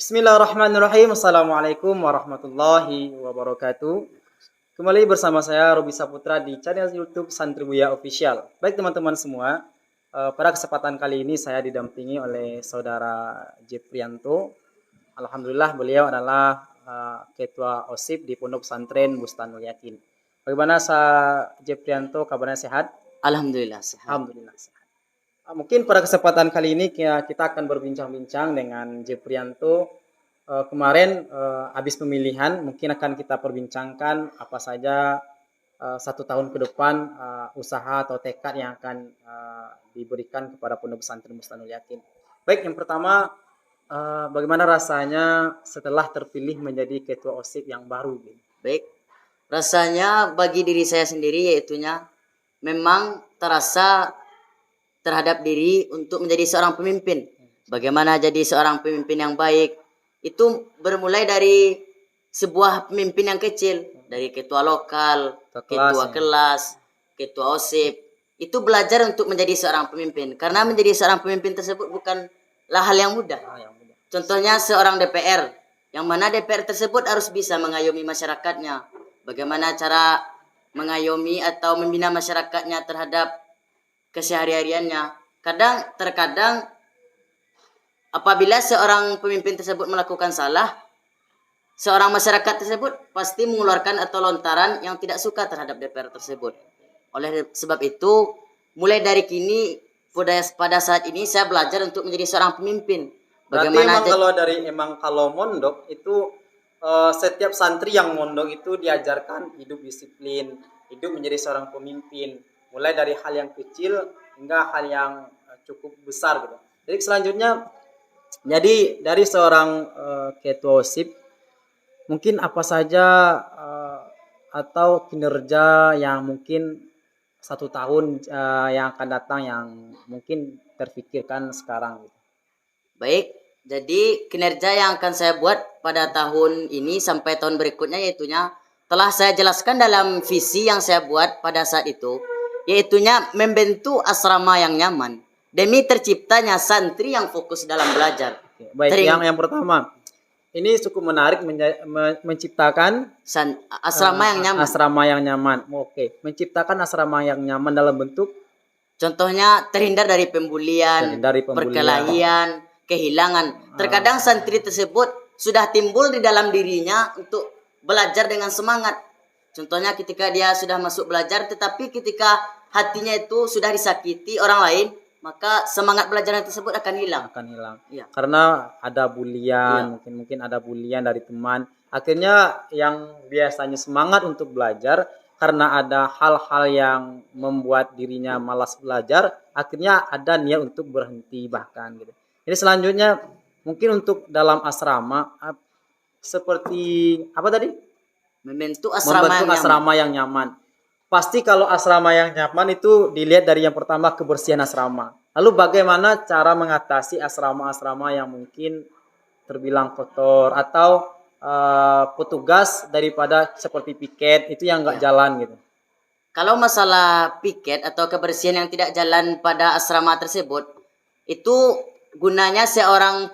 Bismillahirrahmanirrahim. Assalamualaikum warahmatullahi wabarakatuh. Kembali bersama saya Robi Saputra di channel YouTube Santribuya Official. Baik teman-teman semua, pada kesempatan kali ini saya didampingi oleh saudara Jeprianto. Alhamdulillah beliau adalah ketua OSIP di Pondok Pesantren Bustanul Yakin. Bagaimana Jeprianto, kabarnya sehat? Alhamdulillah sehat. Alhamdulillah sehat. Mungkin pada kesempatan kali ini kita akan berbincang-bincang dengan Jeprianto. Kemarin habis pemilihan, mungkin akan kita perbincangkan apa saja 1 tahun ke depan usaha atau tekad yang akan diberikan kepada Pondok Pesantren Bustanul Yakin. Baik, yang pertama, bagaimana rasanya setelah terpilih menjadi ketua OSIP yang baru? Baik, rasanya bagi diri saya sendiri yaitunya memang terasa terhadap diri untuk menjadi seorang pemimpin. Bagaimana jadi seorang pemimpin yang baik, itu bermulai dari sebuah pemimpin yang kecil, dari ketua lokal, ketua kelas, ketua OSIP. Itu belajar untuk menjadi seorang pemimpin. Karena menjadi seorang pemimpin tersebut bukanlah hal yang mudah. Contohnya seorang DPR, yang mana DPR tersebut harus bisa mengayomi masyarakatnya. Bagaimana cara mengayomi atau membina masyarakatnya terhadap kesehari-hariannya. Terkadang apabila seorang pemimpin tersebut melakukan salah, seorang masyarakat tersebut pasti mengeluarkan atau lontaran yang tidak suka terhadap DPR tersebut. Oleh sebab itu, mulai dari kini pada saat ini saya belajar untuk menjadi seorang pemimpin. Bagaimana kalau mondok itu setiap santri yang mondok itu diajarkan hidup disiplin, hidup menjadi seorang pemimpin, mulai dari hal yang kecil hingga hal yang cukup besar gitu. Jadi selanjutnya, jadi dari seorang ketua OSIP, mungkin apa saja atau kinerja yang mungkin 1 tahun yang akan datang yang mungkin terfikirkan sekarang gitu. Baik, jadi kinerja yang akan saya buat pada tahun ini sampai tahun berikutnya yaitunya telah saya jelaskan dalam visi yang saya buat pada saat itu, yaitunya membentuk asrama yang nyaman demi terciptanya santri yang fokus dalam belajar. Baik, yang pertama, ini cukup menarik menciptakan asrama yang nyaman. Asrama yang nyaman. Oke, menciptakan asrama yang nyaman dalam bentuk contohnya terhindar dari pembulian, perkelahian, kehilangan. Terkadang santri tersebut sudah timbul di dalam dirinya untuk belajar dengan semangat. Contohnya ketika dia sudah masuk belajar, tetapi ketika hatinya itu sudah disakiti orang lain, maka semangat belajarnya tersebut akan hilang. Ya. Karena ada bulian, ya. mungkin ada bulian dari teman. Akhirnya yang biasanya semangat untuk belajar, karena ada hal-hal yang membuat dirinya malas belajar, akhirnya ada niat untuk berhenti bahkan gitu. Jadi selanjutnya mungkin untuk dalam asrama seperti apa tadi? Membentuk asrama yang nyaman. Pasti kalau asrama yang nyaman itu dilihat dari yang pertama kebersihan asrama. Lalu bagaimana cara mengatasi asrama-asrama yang mungkin terbilang kotor atau petugas daripada seperti piket itu yang nggak jalan gitu. Kalau masalah piket atau kebersihan yang tidak jalan pada asrama tersebut, itu gunanya seorang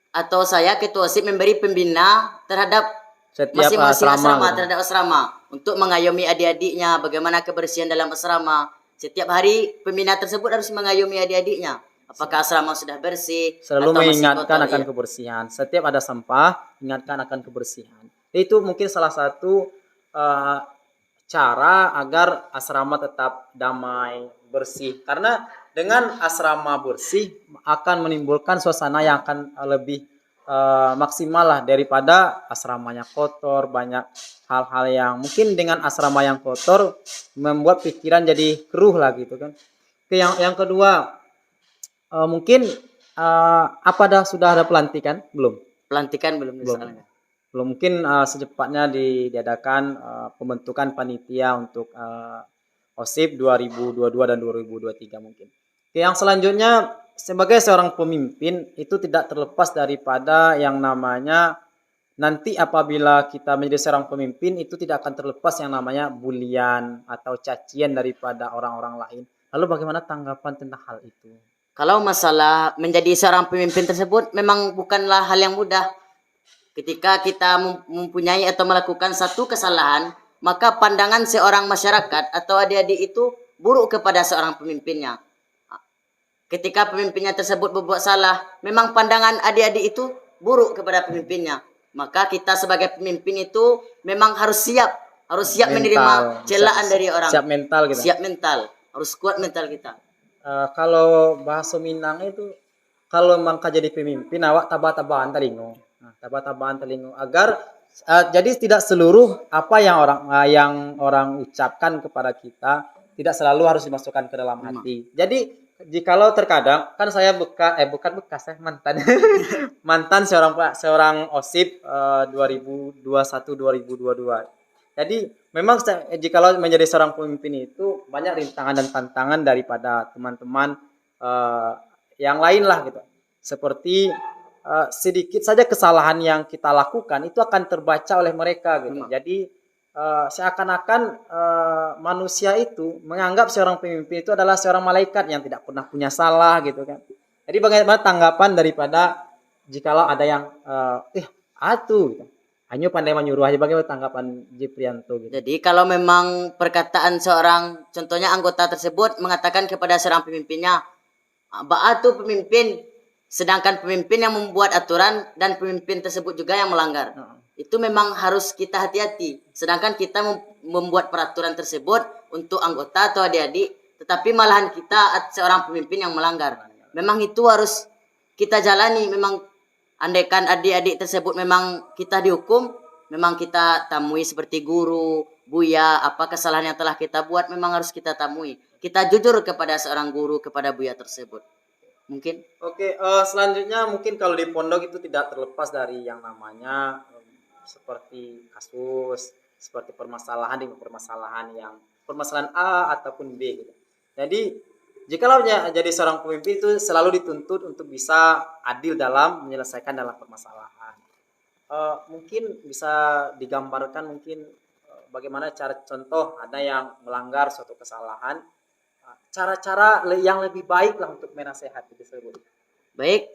atau saya ketua OSIP memberi pembina terhadap masing-masing asrama terhadap asrama untuk mengayomi adik-adiknya, bagaimana kebersihan dalam asrama. Setiap hari pembina tersebut harus mengayomi adik-adiknya. Apakah asrama sudah bersih? Selalu mengingatkan akan kebersihan. Setiap ada sampah, ingatkan akan kebersihan. Itu mungkin salah satu cara agar asrama tetap damai, bersih. Karena dengan asrama bersih akan menimbulkan suasana yang akan lebih maksimal lah daripada asramanya kotor, banyak hal-hal yang mungkin dengan asrama yang kotor membuat pikiran jadi keruh lah gitu kan. Yang kedua, mungkin sudah ada pelantikan belum? Pelantikan belum. Belum, mungkin secepatnya diadakan pembentukan panitia untuk OSIP 2022 dan 2023 mungkin. Yang selanjutnya, sebagai seorang pemimpin itu tidak terlepas daripada yang namanya nanti apabila kita menjadi seorang pemimpin itu tidak akan terlepas yang namanya bulian atau cacian daripada orang-orang lain. Lalu bagaimana tanggapan tentang hal itu? Kalau masalah menjadi seorang pemimpin tersebut memang bukanlah hal yang mudah. Ketika kita mempunyai atau melakukan satu kesalahan, maka pandangan seorang masyarakat atau adik-adik itu buruk kepada seorang pemimpinnya. Ketika pemimpinnya tersebut berbuat salah, memang pandangan adik-adik itu buruk kepada pemimpinnya. Maka kita sebagai pemimpin itu memang harus siap menerima celaan dari orang. Siap mental gitu. Siap mental, harus kuat mental kita. Kalau bahasa Minang itu, kalau mangka jadi pemimpin awak tabah-tabahan telingo. Nah, tabah-tabahan telingo agar jadi tidak seluruh apa yang orang ucapkan kepada kita tidak selalu harus dimasukkan ke dalam hati. Jadi jikalau terkadang kan saya bukan bekas mantan mantan seorang OSIP 2021-2022. Jadi memang jikalau menjadi seorang pemimpin itu banyak rintangan dan tantangan daripada teman-teman yang lain lah gitu. Seperti sedikit saja kesalahan yang kita lakukan itu akan terbaca oleh mereka gitu. Jadi seakan-akan manusia itu menganggap seorang pemimpin itu adalah seorang malaikat yang tidak pernah punya salah gitu kan. Jadi bagaimana tanggapan daripada jikalau ada yang gitu. Hanya pandai menyuruh aja, bagaimana tanggapan Jiprianto gitu. Jadi kalau memang perkataan seorang, contohnya anggota tersebut mengatakan kepada seorang pemimpinnya, Ba'atu pemimpin, sedangkan pemimpin yang membuat aturan dan pemimpin tersebut juga yang melanggar. Itu memang harus kita hati-hati. Sedangkan kita membuat peraturan tersebut untuk anggota atau adik-adik, tetapi malahan kita seorang pemimpin yang melanggar. Memang itu harus kita jalani. Memang andaikan adik-adik tersebut memang kita dihukum, memang kita temui seperti guru, buya, apa kesalahan yang telah kita buat memang harus kita temui. Kita jujur kepada seorang guru, kepada buya tersebut. Mungkin. Oke, selanjutnya mungkin kalau di pondok itu tidak terlepas dari yang namanya seperti kasus, seperti permasalahan permasalahan A ataupun B gitu. Jadi jikalau jadi seorang pemimpin itu selalu dituntut untuk bisa adil dalam menyelesaikan dalam permasalahan. Mungkin bisa digambarkan mungkin bagaimana cara contoh ada yang melanggar suatu kesalahan, cara-cara yang lebih baik lah untuk menasehati tersebut. Baik,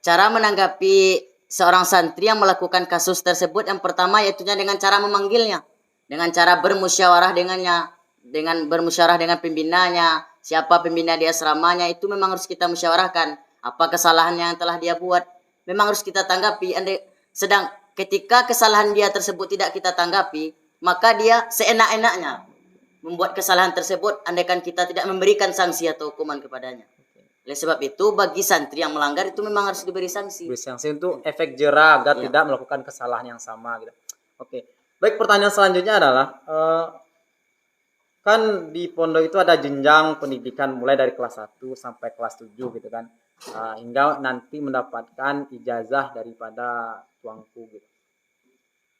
cara menanggapi seorang santri yang melakukan kasus tersebut yang pertama yaitunya dengan cara memanggilnya, dengan cara bermusyawarah dengannya, dengan bermusyawarah dengan pembinanya, siapa pembina di asramanya, itu memang harus kita musyawarahkan apa kesalahan yang telah dia buat, memang harus kita tanggapi. Sedang ketika kesalahan dia tersebut tidak kita tanggapi, maka dia seenak-enaknya membuat kesalahan tersebut andaikan kita tidak memberikan sanksi atau hukuman kepadanya. Oleh sebab itu bagi santri yang melanggar itu memang harus diberi sanksi. Beri sanksi untuk efek jera agar tidak melakukan kesalahan yang sama gitu. Oke. Baik, pertanyaan selanjutnya adalah kan di pondok itu ada jenjang pendidikan mulai dari kelas 1 sampai kelas 7 gitu kan. Hingga nanti mendapatkan ijazah daripada tuanku gitu.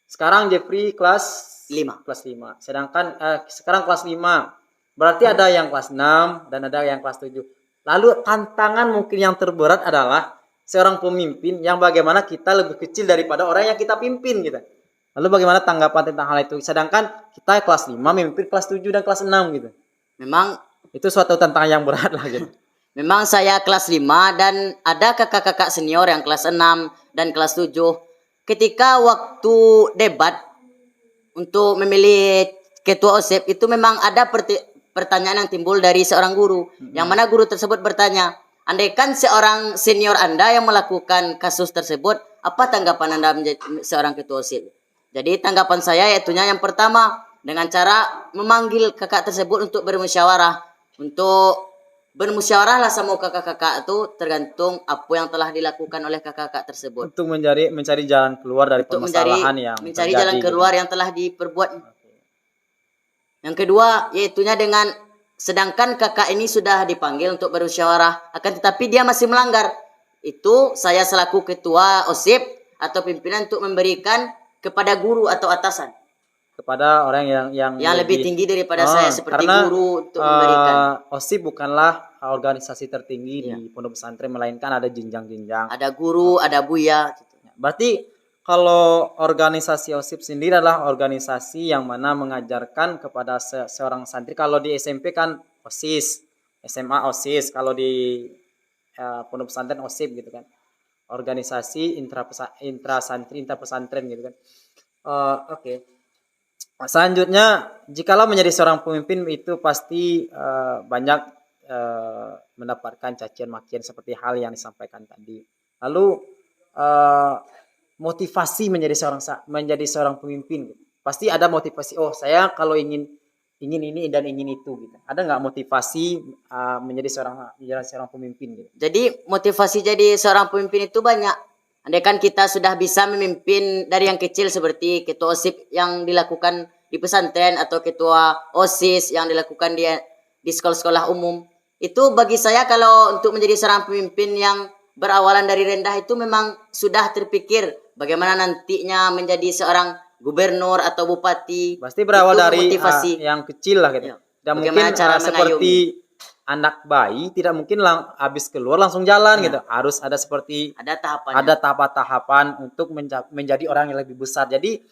Sekarang Jeffrey kelas 5. Kelas 5. Sedangkan sekarang kelas 5. Berarti ada yang kelas 6 dan ada yang kelas 7. Lalu tantangan mungkin yang terberat adalah seorang pemimpin yang bagaimana kita lebih kecil daripada orang yang kita pimpin gitu. Lalu bagaimana tanggapan tentang hal itu? Sedangkan kita kelas 5 memimpin kelas 7 dan kelas 6 gitu. Memang itu suatu tantangan yang berat lah gitu. Memang saya kelas 5 dan ada kakak-kakak senior yang kelas 6 dan kelas 7. Ketika waktu debat untuk memilih ketua OSIP itu memang ada pertanyaan yang timbul dari seorang guru. Yang mana guru tersebut bertanya, andaikan seorang senior Anda yang melakukan kasus tersebut, apa tanggapan Anda menjadi seorang ketua OSIP? Jadi tanggapan saya yaitunya yang pertama, dengan cara memanggil kakak tersebut untuk bermusyawarah. Untuk bermusyawarahlah sama kakak-kakak itu tergantung apa yang telah dilakukan oleh kakak-kakak tersebut. Untuk mencari jalan keluar dari permasalahan yang mencari jalan keluar yang telah diperbuat. Yang kedua, yaitunya dengan sedangkan kakak ini sudah dipanggil untuk bermusyawarah, akan tetapi dia masih melanggar. Itu saya selaku ketua OSIP atau pimpinan untuk memberikan kepada guru atau atasan. Kepada orang yang lebih tinggi daripada saya seperti guru untuk memberikan. OSIP bukanlah organisasi tertinggi di pondok pesantren, melainkan ada jenjang-jenjang. Ada guru, ada buya. Berarti kalau organisasi OSIP sendiri adalah organisasi yang mana mengajarkan kepada seorang santri. Kalau di SMP kan OSIS, SMA OSIS, kalau di pondok pesantren OSIP gitu kan. organisasi intra santri, intra pesantren gitu kan. Oke. Selanjutnya, jikalau menjadi seorang pemimpin itu pasti banyak mendapatkan cacian makian seperti hal yang disampaikan tadi. Lalu motivasi menjadi seorang pemimpin, pasti ada motivasi. Oh, saya kalau ingin ini dan ingin itu gitu. Ada nggak motivasi menjadi seorang pemimpin gitu? Jadi motivasi jadi seorang pemimpin itu banyak. Andaikan kita sudah bisa memimpin dari yang kecil seperti ketua OSIP yang dilakukan di pesantren atau ketua OSIS yang dilakukan di sekolah-sekolah umum. Itu bagi saya kalau untuk menjadi seorang pemimpin yang berawalan dari rendah itu memang sudah terpikir bagaimana nantinya menjadi seorang gubernur atau bupati. Pasti berawal Itu dari motivasi. yang kecil lah gitu. Ya. Dan Bagaimana mungkin cara seperti anak bayi tidak mungkin habis keluar langsung jalan gitu. Harus ada seperti ada tahapannya. ada tahapan-tahapan untuk menjadi orang yang lebih besar. Jadi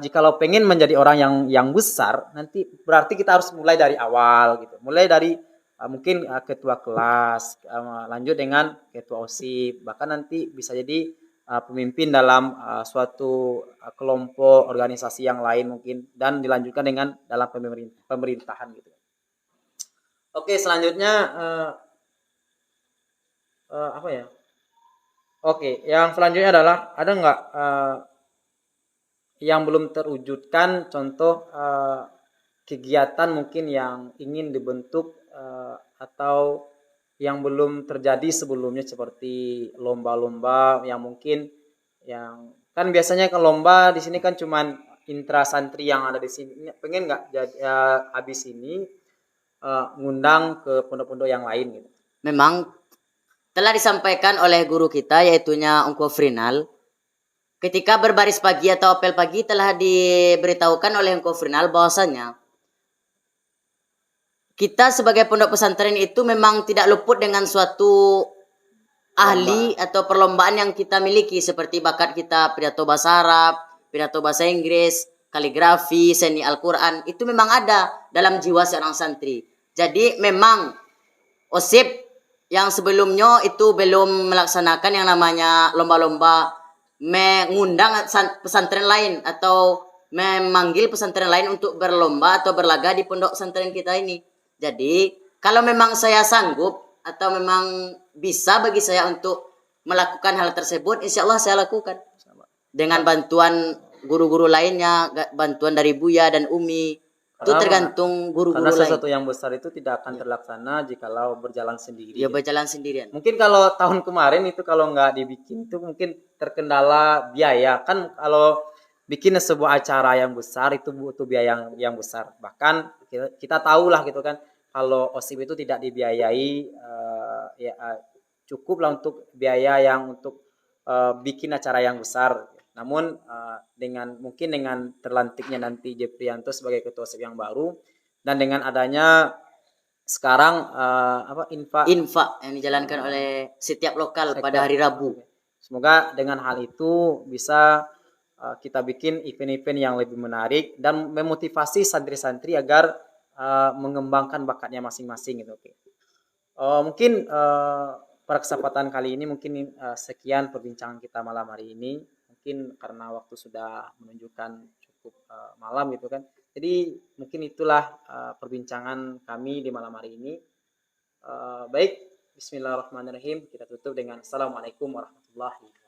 jikalau pengen menjadi orang yang besar, nanti berarti kita harus mulai dari awal gitu. Mulai dari mungkin ketua kelas, lanjut dengan ketua OSIP, bahkan nanti bisa jadi pemimpin dalam suatu kelompok organisasi yang lain mungkin, dan dilanjutkan dengan dalam pemerintahan gitu. Oke, selanjutnya apa ya? Oke, yang selanjutnya adalah ada nggak yang belum terwujudkan contoh kegiatan mungkin yang ingin dibentuk atau yang belum terjadi sebelumnya seperti lomba-lomba yang mungkin yang kan biasanya ke lomba di sini kan cuman intra santri yang ada di sini, pengen nggak jadi habis ini ngundang ke pondok-pondok yang lain gitu. Memang telah disampaikan oleh guru kita yaitunya Ungko Frinal. Ketika berbaris pagi atau apel pagi telah diberitahukan oleh Ungko Frinal bahwasanya kita sebagai pondok pesantren itu memang tidak luput dengan suatu ahli atau perlombaan yang kita miliki seperti bakat kita pidato bahasa Arab, pidato bahasa Inggris, kaligrafi, seni Al-Quran. Itu memang ada dalam jiwa seorang santri. Jadi memang OSIP yang sebelumnya itu belum melaksanakan yang namanya lomba-lomba mengundang pesantren lain atau memanggil pesantren lain untuk berlomba atau berlaga di pondok pesantren kita ini. Jadi kalau memang saya sanggup atau memang bisa bagi saya untuk melakukan hal tersebut, insya Allah saya lakukan dengan bantuan guru-guru lainnya, bantuan dari Buya dan Umi. Itu tergantung guru-guru Karena lain. sesuatu yang besar itu tidak akan terlaksana jikalau berjalan sendiri. Ya berjalan sendirian. Mungkin kalau tahun kemarin itu kalau nggak dibikin itu mungkin terkendala biaya. Kan kalau bikin sebuah acara yang besar itu butuh biaya yang besar. Bahkan kita tahu lah gitu kan, kalau OSIP itu tidak dibiayai cukup lah untuk biaya yang untuk bikin acara yang besar. Namun mungkin dengan terlantiknya nanti Jeprianto sebagai ketua OSIP yang baru, dan dengan adanya sekarang infak yang dijalankan oleh setiap lokal pada hari Rabu. Semoga dengan hal itu bisa kita bikin event-event yang lebih menarik dan memotivasi santri-santri agar mengembangkan bakatnya masing-masing gitu. Mungkin pada kesempatan kali ini mungkin sekian perbincangan kita malam hari ini. Mungkin karena waktu sudah menunjukkan cukup malam gitu kan. Jadi mungkin itulah perbincangan kami di malam hari ini. Baik, bismillahirrahmanirrahim. Kita tutup dengan assalamualaikum warahmatullahi wabarakatuh.